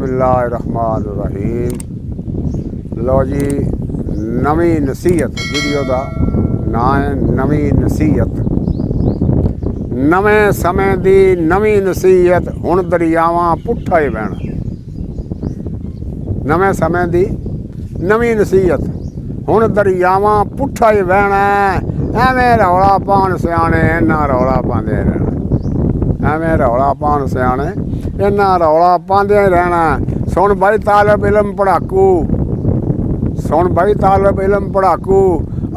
बिस्मिल्लाहिर्रहमानिर्रहीम। लो जी, नवी नसीहत वीडियो का नाम है नवी नसीहत। नवे समय की नवी नसीहत, हुण दरियावां पुट्ठा ही बहना। नवे समय की नवी नसीहत, हुण दरियावां पुट्ठा ही बहना। एवें रौला पाउण सियाणे इन्ना रौला पांदे रहना। एवें रौला पाउण सियाणे इन्ना रौला पांदे रहना। सुन भाई तालब इलम पढ़ाकू, सुन भाई तालब इलम पढ़ाकू,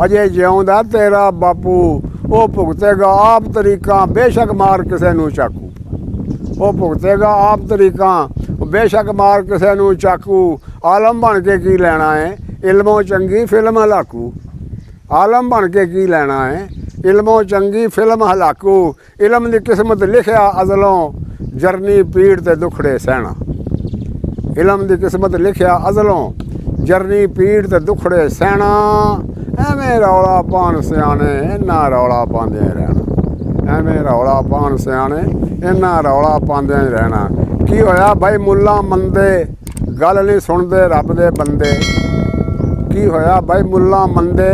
अजे जिउंदा तेरा बापू, वो भुगतेगा आप तरीका बेशक मार किसे नू चाकू। वो भुगतेगा आप तरीका बेशक मार किसे नू चाकू। आलम बन के की लेना है, इल्मों चंगी फिल्म हलाकू। आलम बन के की लेना है, इल्मों चंगी फिल्म हलाकू। इलम दी किस्मत लिखिया अजलों, जरनी पीड़ ते दुखड़े सहना। इलम दी किस्मत लिखिया अजलों, जरनी पीड़ ते दुखड़े सहना। एवें रौला पाउण सियाणे इन्ना रौला पांदे रहना। एवें रौला पाउण सियाणे इन्ना रौला पांदे रहना। की होया भाई मुल्ला मंदे, गल नहीं सुनते रब दे बंदे। की होया भाई मुल्ला मंदे,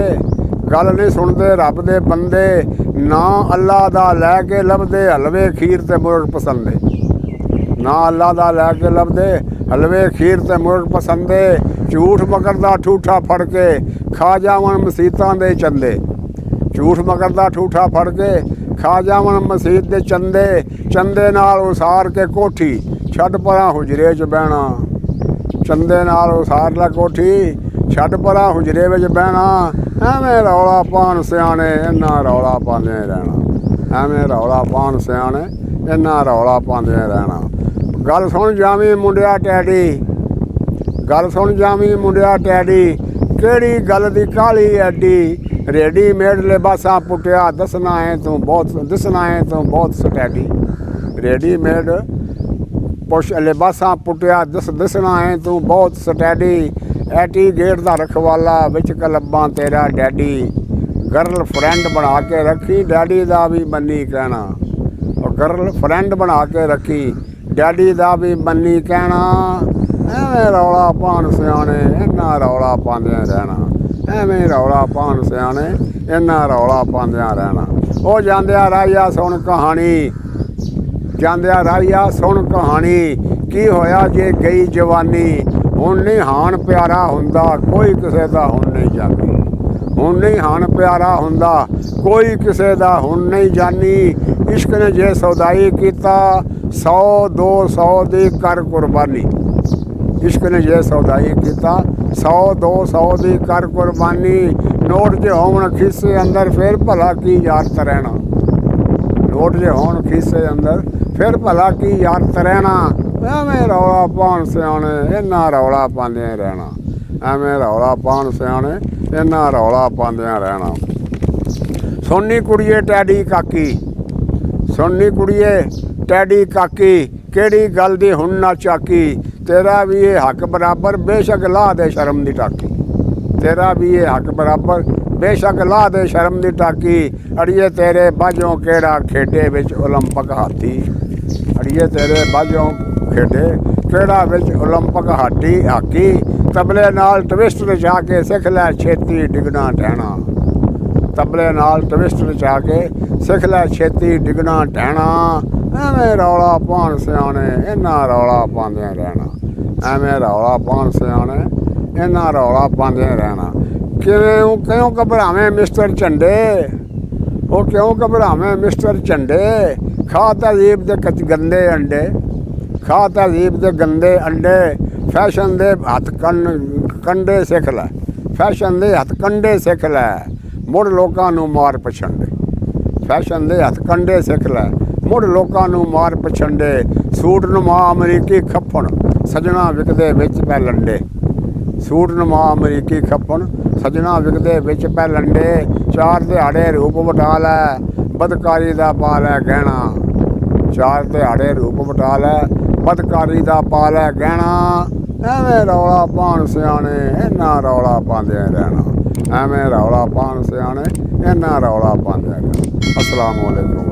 गल नहीं सुनते रब दे बंदे। ना अल्लाह दा लैके लभदे हलवे खीर ते मुर्ग पसंदे। ना अल्लाह दा लैके लभदे हलवे खीर ते मुर्ग पसंदे। झूठ मकरदा ठूठा फड़ के खा जावन मसीतां दे चंदे। झूठ मकरदा ठूठा फड़ के खा जावन मसीत दे चंदे। चंदे नाल उसार के कोठी, छड्ड परां हुजरे च बहना। चंदे नाल उसार ला कोठी, छड्ड परां हुजरे विच बहना। एवें रौला पाउण सियाणे इन्ना रौला पांदे रहना। एवें रौला पाउण सियाणे इन्ना रौला पांदे रहना। गल सुण जावी मुंडिया टैडी, गल सुण जावी मुंडिया टैडी, केड़ी गल दी काली एडी। रेडीमेड लिबासां पुट्टिया दसना है तू बहुत, दसना है तू बहुत स्टैडी। रेडीमेड पुश लिबासां पुट्टिया दसना है तू बहुत स्टैडी। एटी गेट दा रखवाला विच कलब्बां तेरा डैडी। गर्ल फ्रेंड बना के रखी डैडी दा भी मन्नी कहना। और गर्ल फ्रेंड बना के रखी डैडी दा भी मन्नी कहना। एवें रौला पाउण सियाणे इन्ना रौला पांदे रहना। एवें रौला पाउण सियाणे इन्ना रौला पांदे रहना। ओ जांदिया राहिया सुन कहानी, जांदिया राहिया सुन कहानी। की होया जे गई जवानी, हुण नहीं हाण प्यारा हुंदा कोई किसे दा हुण नहीं जानी। हुण नहीं हाण प्यारा हुंदा कोई किसे दा हुण नहीं जानी। इश्क ने जे सौदाई कीता 100-200 दी कर कुर्बानी। इश्क ने जे सौदाई कीता 100-200 दी कर कुर्बानी। नोट जे होण खीसे अंदर फिर भला की यार तरैना। नोट जे होण खीसे अंदर फिर भला की यार तरैना। एवें रौला पाउण सियाणे इन्ना रौला पांदे रहना। एवें रौला पाउण सियाणे इन्ना रौला पांदे रहना। सुननी कुड़िए टैडी काकी, सुननी कुड़िए टैडी काकी, केड़ी गल दी हुण ना चाकी। तेरा भी ये हक बराबर बेशक ला दे शर्म दी टाकी। तेरा भी ये हक बराबर बेशक ला दे शर्म दी टाकी। अड़िए तेरे बाजों केड़ा खेडे विच ओलंपिक हाथी। अड़िए तेरे बाजों खेडे केड़ा विच ओलंपिक हाकी। तबले नाल ट्विस्ट रचा के सिख लै छेती डिगना टहना। तबले नाल ट्विस्ट रचा के सिख लै छेती डिगना टहना। एवें रौला पाउण सियाणे इन्ना रौला पांदे रहना। एवें रौला पाउण सियाणे इन्ना रौला पांदे रहना। क्यों घबरावें मिस्टर झंडे, वो क्यों घबरावें मिस्टर झंडे। खा तहजीब दे गंदे अंडे, खा तहजीब दे गंदे अंडे। फैशन दे हथ कंडे सिख लै, फैशन दे हथ कंडे सिख लै, मुड़ लोकां नूं मार पछंडे। फैशन दे हथ कंडे सिख लै, मुड़ लोकां नूं मार पछंडे। सूट नुमा अमरीकी खप्पण, सजना विकदे विच पै लंडे। सूट नुमा अमरीकी खप्पण, सजना विकदे विच पै लंडे। चार दिहाड़े रूप वटा लै, बदकारी दा पा लै गहना। चार दिहाड़े रूप वटा लै, बदकारी दा पा लै गहना। एवें रौला पाउण सियाणे इन्ना रौला पांदे रहना। एवें रौला पाउण सियाणे इन्ना रौला पांदे रहना। अस्सलाम वालेकुम।